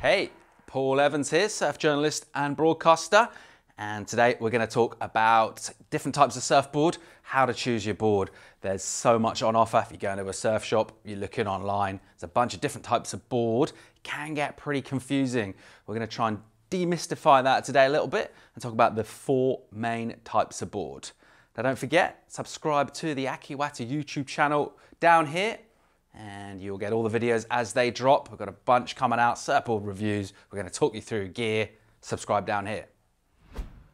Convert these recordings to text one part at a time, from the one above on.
Hey, Paul Evans here, surf journalist and broadcaster. And today we're going to talk about different types of surfboard, how to choose your board. There's so much on offer. If you go into a surf shop, you're looking online, there's a bunch of different types of board. It can get pretty confusing. We're going to try and demystify that today a little bit and talk about the 4 main types of board. Now don't forget, subscribe to the Akewatu YouTube channel down here and you'll get all the videos as they drop. We've got a bunch coming out, surfboard reviews. We're going to talk you through gear. Subscribe down here.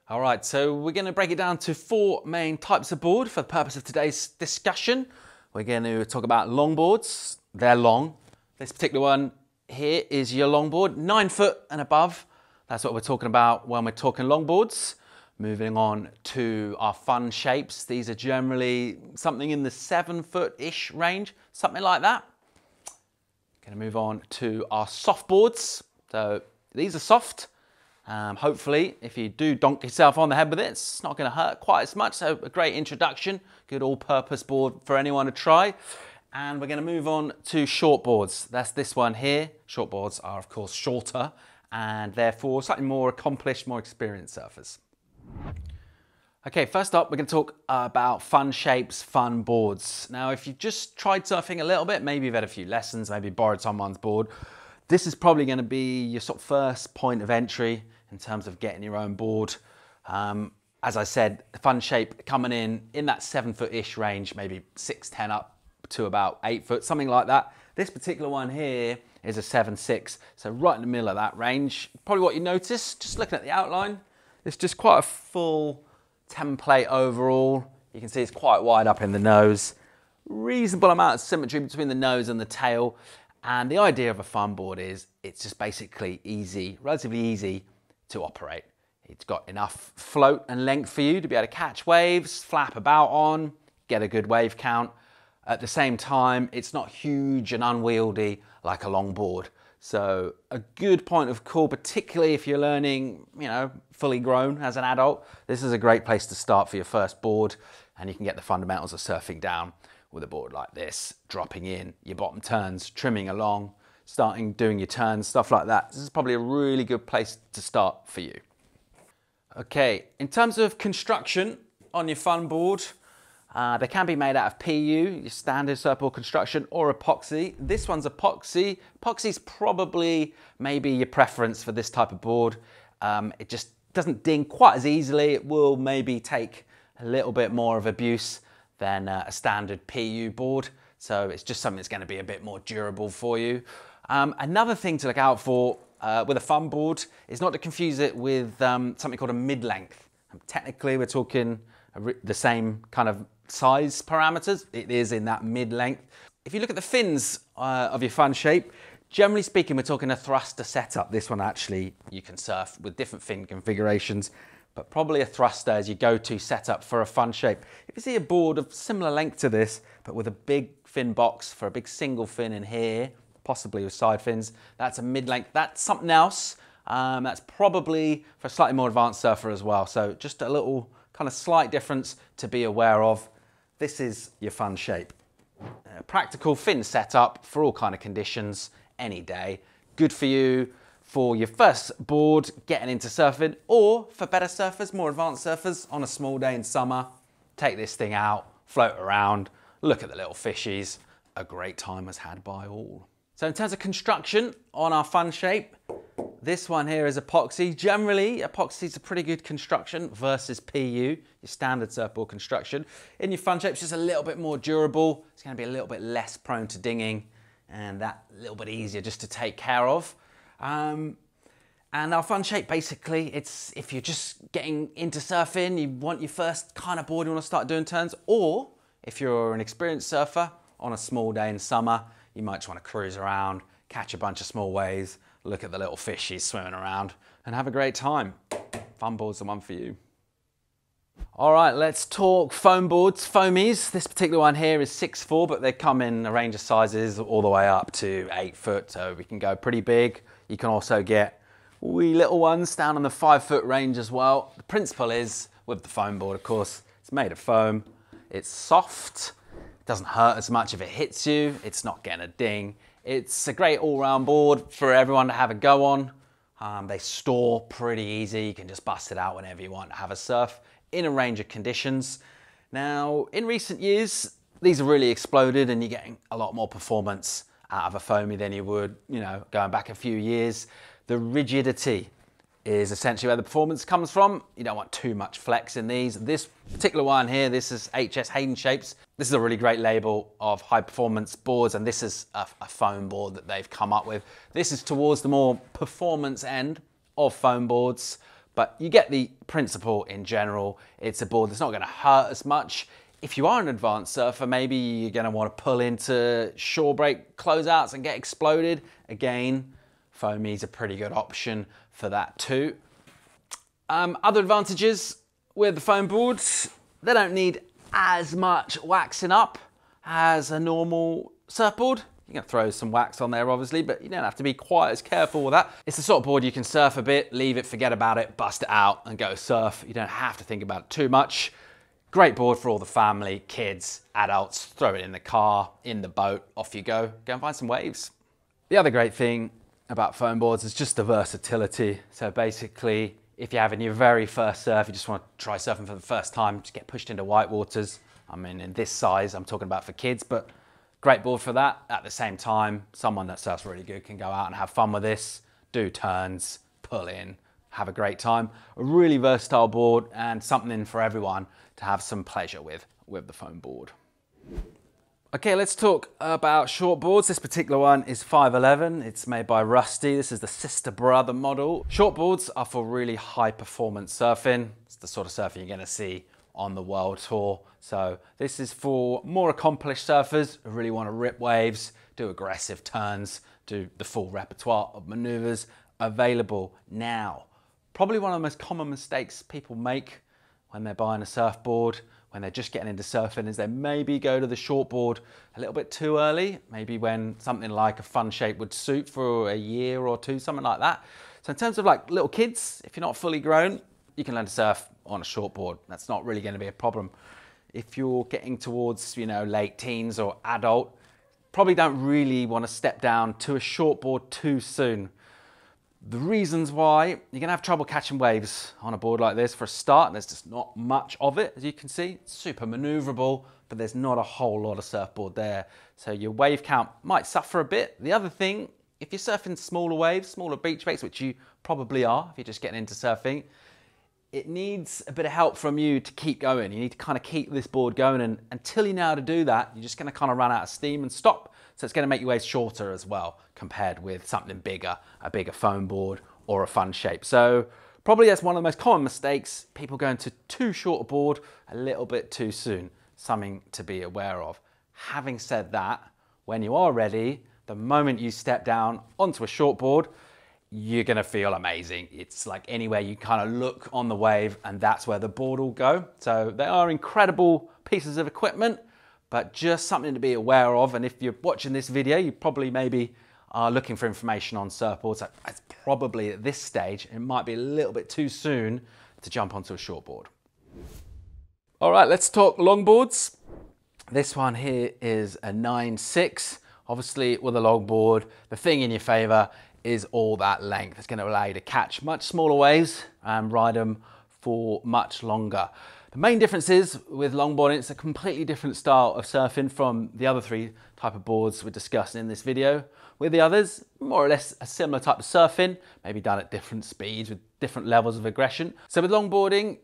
All right, so we're going to break it down to 4 main types of board for the purpose of today's discussion. We're going to talk about longboards. They're long. This particular one here is your longboard, 9 foot and above. That's what we're talking about when we're talking longboards. Moving on to our Funshapes. These are generally something in the 7 foot-ish range, something like that. Going to move on to our softboards. So these are soft. Hopefully, if you do donk yourself on the head with it, it's not going to hurt quite as much. So a great introduction, good all-purpose board for anyone to try. And we're going to move on to shortboards. That's this one here. Shortboards are, of course, shorter and therefore slightly more accomplished, more experienced surfers. Okay, first up, we're going to talk about Funshapes, fun boards. Now, if you've just tried surfing a little bit, maybe you've had a few lessons, maybe borrowed someone's board, this is probably going to be your sort of first point of entry in terms of getting your own board. As I said, the Funshape coming in that 7 foot-ish range, maybe 6'10" up to about 8 foot, something like that. This particular one here is a 7'6", so right in the middle of that range. Probably what you notice, just looking at the outline, it's just quite a full template overall. You can see it's quite wide up in the nose. Reasonable amount of symmetry between the nose and the tail. And the idea of a fun board is it's just basically easy, relatively easy to operate. It's got enough float and length for you to be able to catch waves, flap about on, get a good wave count. At the same time, it's not huge and unwieldy like a longboard. So a good point of call, particularly if you're learning, fully grown as an adult, this is a great place to start for your first board, and you can get the fundamentals of surfing down with a board like this, dropping in your bottom turns, trimming along, doing your turns, stuff like that. This is probably a really good place to start for you. Okay, in terms of construction on your fun board, they can be made out of PU, your standard surfboard construction, or epoxy. This one's epoxy. Epoxy's probably maybe your preference for this type of board. It just doesn't ding quite as easily. It will maybe take a little bit more of abuse than a standard PU board. So it's just something that's going to be a bit more durable for you. Another thing to look out for with a fun board is not to confuse it with something called a mid-length. Technically, we're talking the same kind of size parameters. It is in that mid-length. If you look at the fins of your Funshape, generally speaking, we're talking a thruster setup. This one actually, you can surf with different fin configurations, but probably a thruster is your go-to setup for a Funshape. If you see a board of similar length to this, but with a big fin box for a big single fin in here, possibly with side fins, that's a mid-length. That's something else. That's probably for a slightly more advanced surfer as well. So just a little kind of slight difference to be aware of. This is your Funshape. Practical fin setup for all kind of conditions, any day. Good for you for your first board, getting into surfing, or for better surfers, more advanced surfers, on a small day in summer, take this thing out, float around, look at the little fishies. A great time was had by all. So in terms of construction on our Funshape, this one here is epoxy. Generally, epoxy is a pretty good construction versus PU, your standard surfboard construction. In your Funshape, it's just a little bit more durable. It's going to be a little bit less prone to dinging and that a little bit easier just to take care of. And our Funshape, basically, it's if you're just getting into surfing, you want your first kind of board, you want to start doing turns, or if you're an experienced surfer on a small day in summer, you might just want to cruise around, catch a bunch of small waves, look at the little fishies swimming around and have a great time. Fun board's the one for you. All right, let's talk foam boards, foamies. This particular one here is 6'4", but they come in a range of sizes all the way up to 8 foot. So we can go pretty big. You can also get wee little ones down in the 5 foot range as well. The principle is with the foam board, of course, it's made of foam. It's soft. It doesn't hurt as much if it hits you. It's not getting a ding. It's a great all-round board for everyone to have a go on. They store pretty easy. You can just bust it out whenever you want to have a surf in a range of conditions. Now, in recent years, these have really exploded and you're getting a lot more performance out of a foamy than you would, going back a few years. The rigidity is essentially where the performance comes from. You don't want too much flex in these. This particular one here, this is HS Hayden Shapes. This is a really great label of high performance boards, and this is a foam board that they've come up with. This is towards the more performance end of foam boards, but you get the principle in general. It's a board that's not gonna hurt as much. If you are an advanced surfer, maybe you're gonna wanna pull into shore break closeouts and get exploded. Again, foamy is a pretty good option for that too. Other advantages with the foam boards, they don't need as much waxing up as a normal surfboard. You can throw some wax on there obviously, but you don't have to be quite as careful with that. It's the sort of board you can surf a bit, leave it, forget about it, bust it out and go surf. You don't have to think about it too much. Great board for all the family, kids, adults. Throw it in the car, in the boat, off you go. Go and find some waves. The other great thing about foam boards is just the versatility. So basically, if you're having your very first surf, you just want to try surfing for the first time, just get pushed into white waters. I mean, in this size, I'm talking about for kids, but great board for that. At the same time, someone that surfs really good can go out and have fun with this, do turns, pull in, have a great time. A really versatile board and something for everyone to have some pleasure with the foam board. Okay, let's talk about shortboards. This particular one is 511. It's made by Rusty. This is the sister brother model. Shortboards are for really high performance surfing. It's the sort of surfing you're gonna see on the world tour. So this is for more accomplished surfers who really wanna rip waves, do aggressive turns, do the full repertoire of maneuvers available now. Probably one of the most common mistakes people make when they're buying a surfboard, when they're just getting into surfing, is they maybe go to the shortboard a little bit too early, maybe when something like a Funshape would suit for a year or two, something like that. So in terms of like little kids, if you're not fully grown, you can learn to surf on a shortboard. That's not really going to be a problem. If you're getting towards, late teens or adult, probably don't really want to step down to a shortboard too soon. The reasons why: you're gonna have trouble catching waves on a board like this for a start. There's just not much of it, as you can see. It's super maneuverable, but there's not a whole lot of surfboard there. So your wave count might suffer a bit. The other thing, if you're surfing smaller waves, smaller beach breaks, which you probably are if you're just getting into surfing, it needs a bit of help from you to keep going. You need to kind of keep this board going, and until you know how to do that, you're just gonna kind of run out of steam and stop. So it's gonna make your waves shorter as well, compared with something bigger, a bigger foam board or a Funshape. So probably that's one of the most common mistakes, people going to too short a board a little bit too soon. Something to be aware of. Having said that, when you are ready, the moment you step down onto a shortboard, you're gonna feel amazing. It's like anywhere you kind of look on the wave, and that's where the board will go. So they are incredible pieces of equipment, but just something to be aware of. And if you're watching this video, you probably maybe are looking for information on surfboards. It's probably at this stage, it might be a little bit too soon to jump onto a shortboard. All right, let's talk longboards. This one here is a 9.6. Obviously with a longboard, the thing in your favor is all that length. It's gonna allow you to catch much smaller waves and ride them for much longer. The main difference is with longboarding, it's a completely different style of surfing from the other three type of boards we're discussing in this video. With the others, more or less a similar type of surfing, maybe done at different speeds with different levels of aggression. So with longboarding,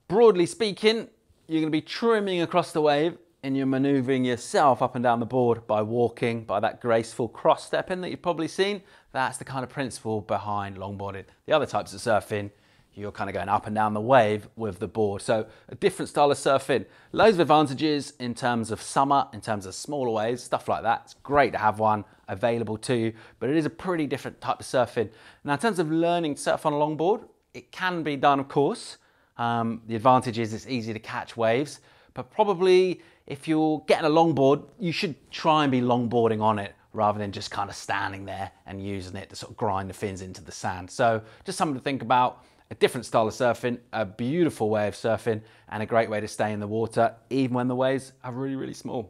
broadly speaking, you're gonna be trimming across the wave and you're maneuvering yourself up and down the board by walking, by that graceful cross stepping that you've probably seen. That's the kind of principle behind longboarding. The other types of surfing, you're kind of going up and down the wave with the board. So a different style of surfing. Loads of advantages in terms of summer, in terms of smaller waves, stuff like that. It's great to have one available to you, but it is a pretty different type of surfing. Now in terms of learning to surf on a longboard, it can be done, of course. The advantage is it's easy to catch waves, but probably if you're getting a longboard, you should try and be longboarding on it rather than just kind of standing there and using it to sort of grind the fins into the sand. So just something to think about. A different style of surfing, a beautiful way of surfing, and a great way to stay in the water, even when the waves are really, really small.